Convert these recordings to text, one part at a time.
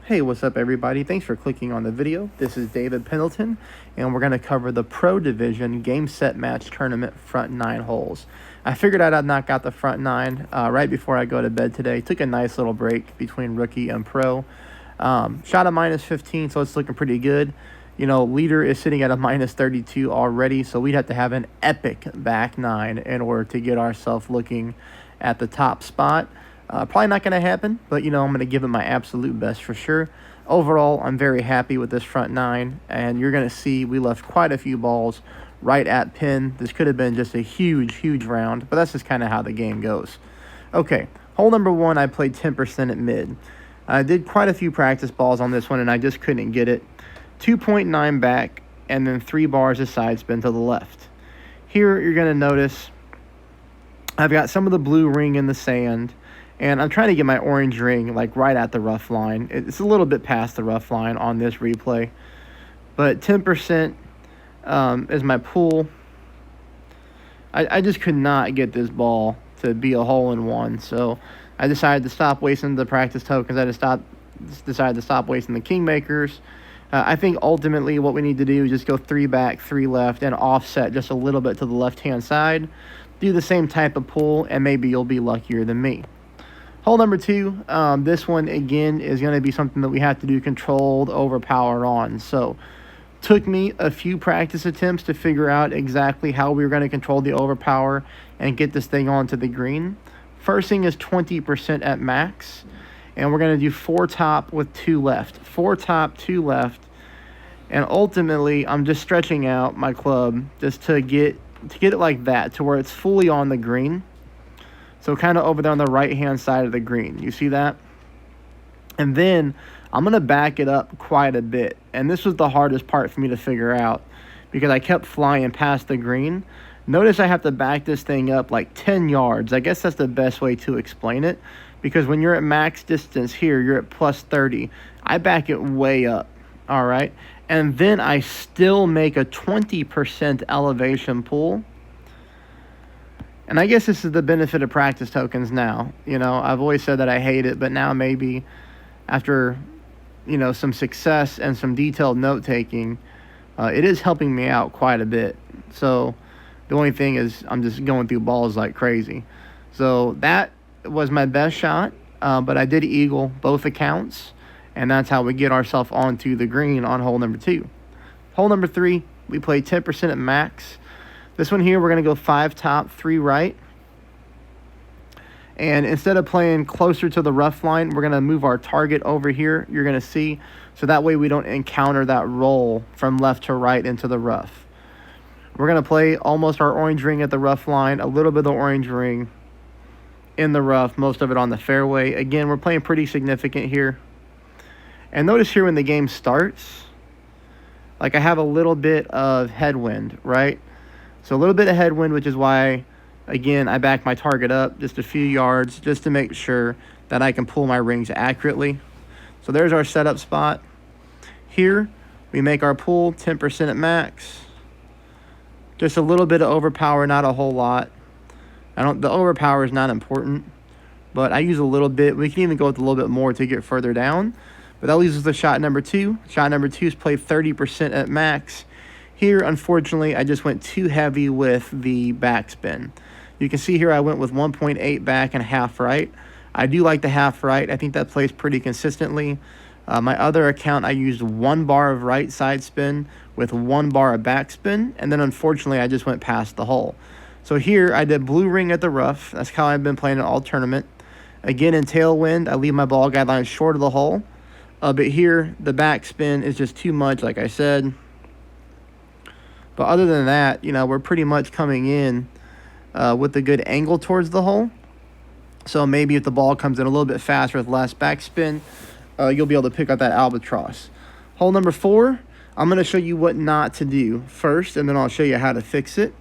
Hey, what's up everybody? Thanks for clicking on the video. This is David Pendleton, and we're going to cover the Pro Division Game Set Match Tournament front 9 holes. I figured I'd knock out the front 9 right before I go to bed today. Took a nice little break between rookie and pro. Shot a minus 15, so it's looking pretty good. You know, leader is sitting at a minus 32 already, so we'd have to have an epic back 9 in order to get ourselves looking at the top spot. Probably not going to happen, but, you know, I'm going to give it my absolute best for sure. Overall, I'm very happy with this front 9, and you're going to see we left quite a few balls right at pin. This could have been just a huge round, but that's just kind of how the game goes. Okay, hole number 1, I played 10% at mid. I did quite a few practice balls on this one, and I just couldn't get it. 2.9 back, and then 3 bars of side spin to the left. Here, you're going to notice I've got some of the blue ring in the sand, and I'm trying to get my orange ring like right at the rough line. It's a little bit past the rough line on this replay. But 10% is my pool. I just could not get this ball to be a hole-in-one. So I decided to stop wasting the practice tokens. I decided to stop wasting the kingmakers. I think ultimately what we need to do is just go 3 back, 3 left, and offset just a little bit to the left-hand side. Do the same type of pull, and maybe you'll be luckier than me. Hole number 2, this one, again, is going to be something that we have to do controlled overpower on. So, took me a few practice attempts to figure out exactly how we were going to control the overpower and get this thing onto the green. First thing is 20% at max, and we're going to do 4 top with 2 left. 4 top, 2 left, and ultimately, I'm just stretching out my club just to get it like that, to where it's fully on the green. So kind of over there on the right-hand side of the green. You see that? And then I'm going to back it up quite a bit. And this was the hardest part for me to figure out because I kept flying past the green. Notice I have to back this thing up like 10 yards. I guess that's the best way to explain it. Because when you're at max distance here, you're at plus 30. I back it way up. All right? And then I still make a 20% elevation pull. And I guess this is the benefit of practice tokens now. You know, I've always said that I hate it, but now maybe after, you know, some success and some detailed note-taking, it is helping me out quite a bit. So the only thing is I'm just going through balls like crazy. So that was my best shot, but I did eagle both accounts, and that's how we get ourselves onto the green on hole number 2. Hole number 3, we played 10% at max. This one here, we're going to go 5 top, 3 right. And instead of playing closer to the rough line, we're going to move our target over here, you're going to see. So that way we don't encounter that roll from left to right into the rough. We're going to play almost our orange ring at the rough line, a little bit of the orange ring in the rough, most of it on the fairway. Again, we're playing pretty significant here. And notice here when the game starts, like I have a little bit of headwind, right? So a little bit of headwind, which is why, again, I back my target up just a few yards just to make sure that I can pull my rings accurately. So there's our setup spot. Here, we make our pull 10% at max. Just a little bit of overpower, not a whole lot. The overpower is not important, but I use a little bit. We can even go with a little bit more to get further down. But that leaves us with shot number 2. Shot number 2 is played 30% at max. Here, unfortunately, I just went too heavy with the backspin. You can see here I went with 1.8 back and half right. I do like the half right. I think that plays pretty consistently. My other account, I used 1 bar of right side spin with 1 bar of backspin, and then unfortunately, I just went past the hole. So here, I did blue ring at the rough. That's how I've been playing it all tournament. Again, in tailwind, I leave my ball guideline short of the hole. But here, the backspin is just too much, like I said. But other than that, you know, we're pretty much coming in with a good angle towards the hole. So maybe if the ball comes in a little bit faster with less backspin, you'll be able to pick up that albatross. Hole number 4, I'm going to show you what not to do first, and then I'll show you how to fix it.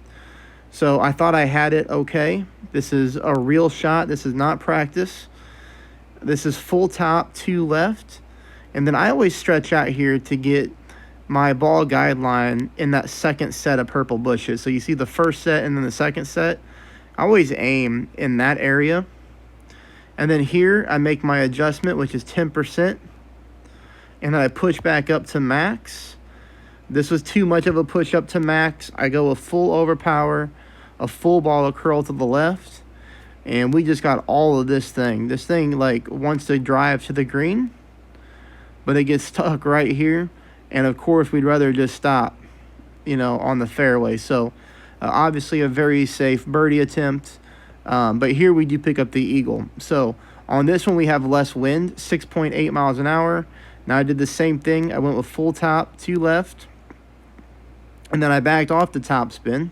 So I thought I had it okay. This is a real shot. This is not practice. This is full top, 2 left. And then I always stretch out here to get my ball guideline in that second set of purple bushes. So you see the first set and then the second set. I always aim in that area. And then here I make my adjustment, which is 10%. and then I push back up to max. This was too much of a push up to max. I go a full overpower, a full ball of curl to the left, and we just got all of this thing. This thing like wants to drive to the green, but it gets stuck right here. And of course, we'd rather just stop, on the fairway. So obviously a very safe birdie attempt. But here we do pick up the eagle. So on this one, we have less wind, 6.8 miles an hour. Now I did the same thing. I went with full top to left, and then I backed off the top spin,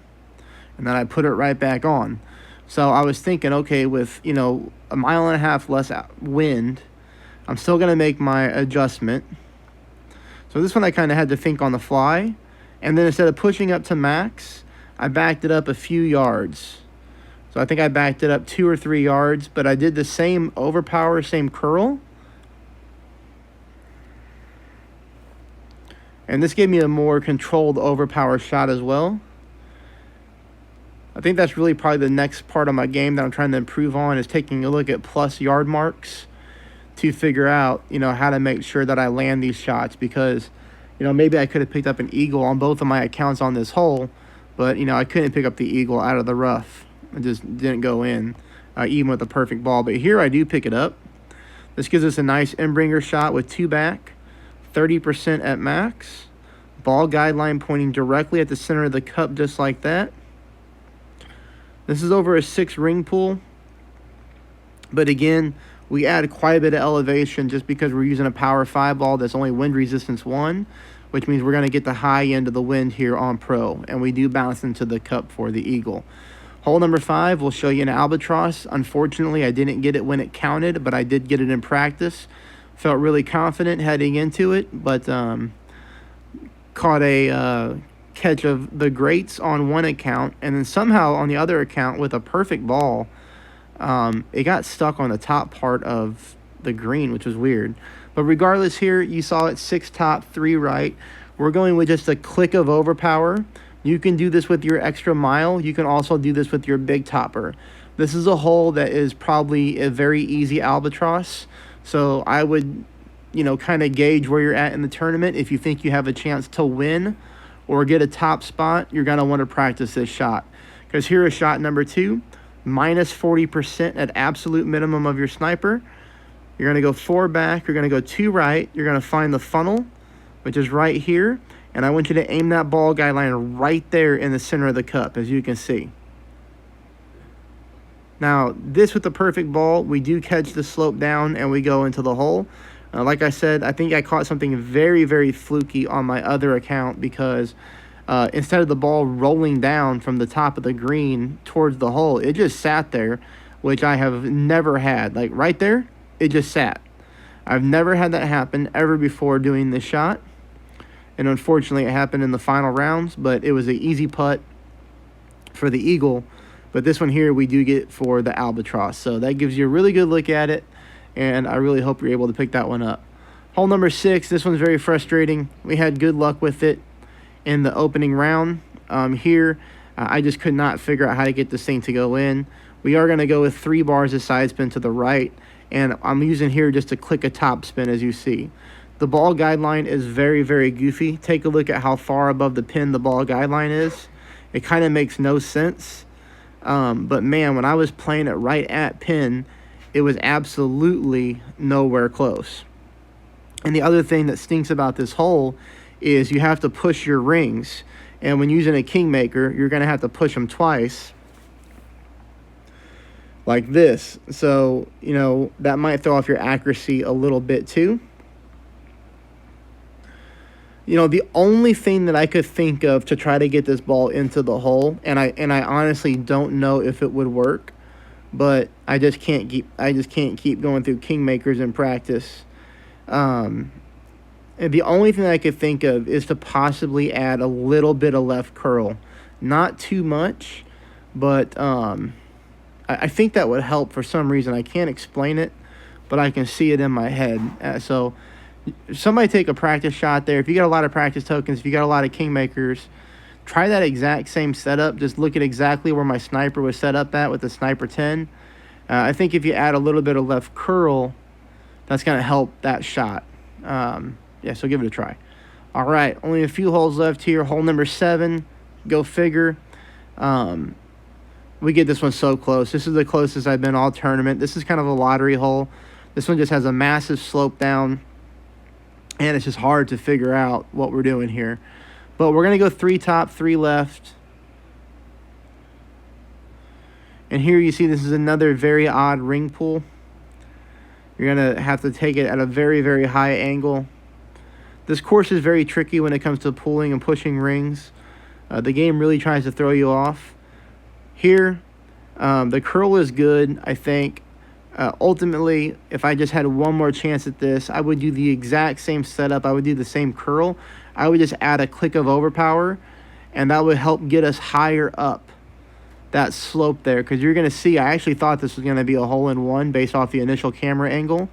and then I put it right back on. So I was thinking, okay, with, a mile and a half less wind, I'm still going to make my adjustment. So this one I kind of had to think on the fly. And then instead of pushing up to max, I backed it up a few yards. So I think I backed it up 2 or 3 yards, but I did the same overpower, same curl. And this gave me a more controlled overpower shot as well. I think that's really probably the next part of my game that I'm trying to improve on, is taking a look at plus yard marks to figure out, how to make sure that I land these shots, because, maybe I could have picked up an eagle on both of my accounts on this hole, but, I couldn't pick up the eagle out of the rough. It just didn't go in, even with a perfect ball. But here I do pick it up. This gives us a nice in-bringer shot with 2 back, 30% at max. Ball guideline pointing directly at the center of the cup, just like that. This is over a 6 ring pool. But again, we add quite a bit of elevation just because we're using a power 5 ball that's only wind resistance 1, which means we're going to get the high end of the wind here on pro. And we do bounce into the cup for the eagle. Hole number 5 will show you an albatross. Unfortunately, I didn't get it when it counted, but I did get it in practice. Felt really confident heading into it, but caught a catch of the greats on one account, and then somehow on the other account with a perfect ball, it got stuck on the top part of the green, which was weird. But regardless, here you saw it 6 top, 3 right. We're going with just a click of overpower. You can do this with your extra mile. You can also do this with your big topper. This is a hole that is probably a very easy albatross. So I would, kind of gauge where you're at in the tournament. If you think you have a chance to win or get a top spot, you're going to want to practice this shot. Because here is shot number 2, minus 40% at absolute minimum of your sniper. You're going to go 4 back. You're going to go 2 right. You're going to find the funnel, which is right here. And I want you to aim that ball guideline right there in the center of the cup, as you can see. Now, this with the perfect ball, we do catch the slope down and we go into the hole. Like I said, I think I caught something very, very fluky on my other account, because instead of the ball rolling down from the top of the green towards the hole, it just sat there, which I have never had. Like right there, it just sat. I've never had that happen ever before doing this shot. And unfortunately, it happened in the final rounds, but it was an easy putt for the eagle. But this one here, we do get for the albatross. So that gives you a really good look at it, and I really hope you're able to pick that one up. Hole number 6, this one's very frustrating. We had good luck with it in the opening round. I just could not figure out how to get this thing to go in. We are going to go with 3 bars of side spin to the right, and I'm using here just to click a top spin, as you see. The ball guideline is very, very goofy. Take a look at how far above the pin the ball guideline is. It kind of makes no sense. But man, when I was playing it right at pin, it was absolutely nowhere close. And the other thing that stinks about this hole is you have to push your rings. And when using a kingmaker, you're going to have to push them twice, like this. So, that might throw off your accuracy a little bit too. The only thing that I could think of to try to get this ball into the hole, and I honestly don't know if it would work, but I just can't keep going through kingmakers in practice. And the only thing I could think of is to possibly add a little bit of left curl, not too much, but I think that would help for some reason. I can't explain it, but I can see it in my head. So somebody take a practice shot there. If you got a lot of practice tokens, if you got a lot of kingmakers, try that exact same setup. Just look at exactly where my sniper was set up at with the sniper 10. I think if you add a little bit of left curl, that's going to help that shot. Yeah, so give it a try. All right, only a few holes left here. Hole number 7, go figure. We get this one so close. This is the closest I've been all tournament. This is kind of a lottery hole. This one just has a massive slope down, and it's just hard to figure out what we're doing here. But we're going to go 3 top, 3 left. And here you see this is another very odd ring pull. You're going to have to take it at a very, very high angle. This course is very tricky when it comes to pulling and pushing rings. The game really tries to throw you off. Here, the curl is good, I think. Ultimately, if I just had one more chance at this, I would do the exact same setup. I would do the same curl. I would just add a click of overpower, and that would help get us higher up that slope there. Because you're going to see, I actually thought this was going to be a hole-in-one based off the initial camera angle.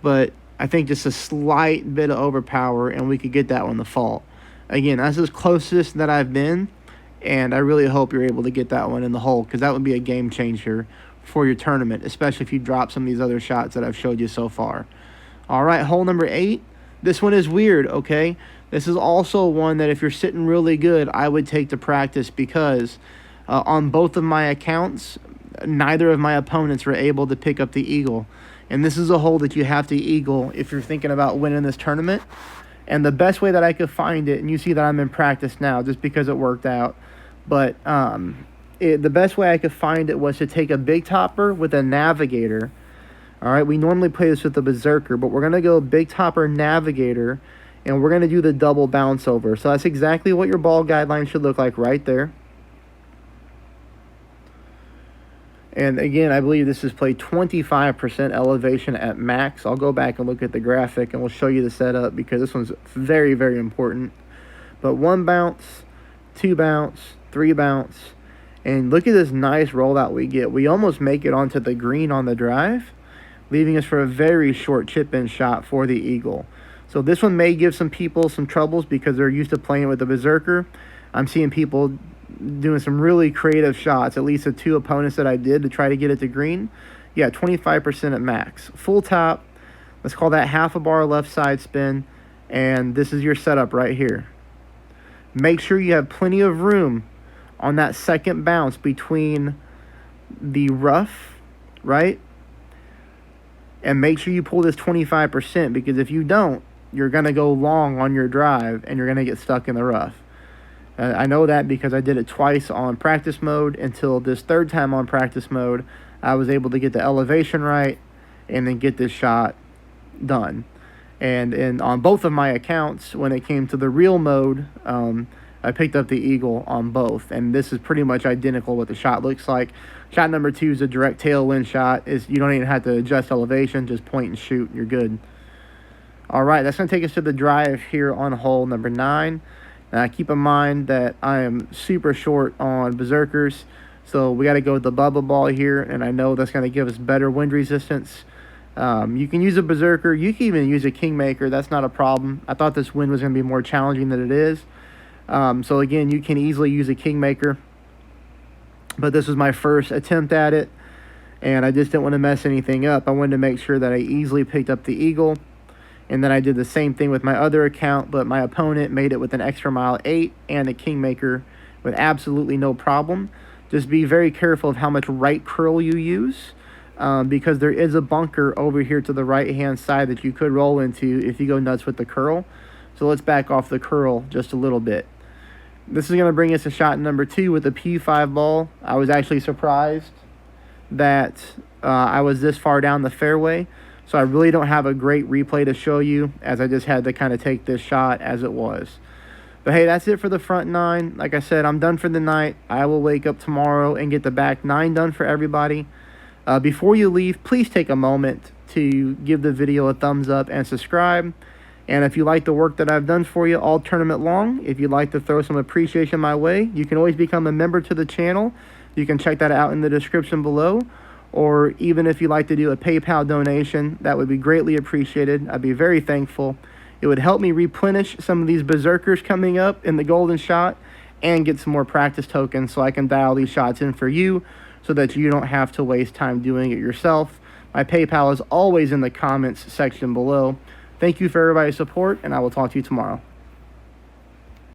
But I think just a slight bit of overpower, and we could get that one to fall. Again, that's as closest that I've been, and I really hope you're able to get that one in the hole, because that would be a game changer for your tournament, especially if you drop some of these other shots that I've showed you so far. All right, hole number 8. This one is weird, okay? This is also one that if you're sitting really good, I would take to practice, because on both of my accounts, neither of my opponents were able to pick up the eagle. And this is a hole that you have to eagle if you're thinking about winning this tournament. And the best way that I could find it, and you see that I'm in practice now just because it worked out, but the best way I could find it was to take a big topper with a navigator. All right, we normally play this with the berserker, but we're going to go big topper navigator, and we're going to do the double bounce over. So that's exactly what your ball guideline should look like right there. And again, I believe this is played 25% elevation at max. I'll go back and look at the graphic, and we'll show you the setup, because this one's very, very important. But 1 bounce, 2 bounce, 3 bounce. And look at this nice rollout we get. We almost make it onto the green on the drive, leaving us for a very short chip-in shot for the eagle. So this one may give some people some troubles because they're used to playing with the berserker. I'm seeing people doing some really creative shots, at least the 2 opponents that I did to try to get it to green. Yeah, 25% at max. Full top, let's call that half a bar left side spin, and this is your setup right here. Make sure you have plenty of room on that second bounce between the rough, right? And make sure you pull this 25%, because if you don't, you're going to go long on your drive and you're going to get stuck in the rough. I know that because I did it twice on practice mode. Until this 3rd time on practice mode, I was able to get the elevation right and then get this shot done. And on both of my accounts, when it came to the real mode, I picked up the eagle on both. And this is pretty much identical what the shot looks like. Shot number 2 is a direct tailwind shot. You don't even have to adjust elevation, just point and shoot, you're good. All right, that's going to take us to the drive here on hole number 9. Now, keep in mind that I am super short on berserkers, so we got to go with the bubble ball here, and I know that's going to give us better wind resistance. You can use a berserker. You can even use a kingmaker. That's not a problem. I thought this wind was going to be more challenging than it is. So, again, you can easily use a kingmaker, but this was my first attempt at it, and I just didn't want to mess anything up. I wanted to make sure that I easily picked up the eagle. And then I did the same thing with my other account, but my opponent made it with an extra mile 8 and a kingmaker with absolutely no problem. Just be very careful of how much right curl you use, because there is a bunker over here to the right-hand side that you could roll into if you go nuts with the curl. So let's back off the curl just a little bit. This is going to bring us to shot number 2 with the P5 ball. I was actually surprised that I was this far down the fairway. So I really don't have a great replay to show you, as I just had to kind of take this shot as it was. But hey, that's it for the front 9. Like I said, I'm done for the night. I will wake up tomorrow and get the back 9 done for everybody. Before you leave, please take a moment to give the video a thumbs up and subscribe. And if you like the work that I've done for you all tournament long, if you'd like to throw some appreciation my way, you can always become a member to the channel. You can check that out in the description below. Or even if you'd like to do a PayPal donation, that would be greatly appreciated. I'd be very thankful. It would help me replenish some of these berserkers coming up in the golden shot and get some more practice tokens so I can dial these shots in for you so that you don't have to waste time doing it yourself. My PayPal is always in the comments section below. Thank you for everybody's support, and I will talk to you tomorrow.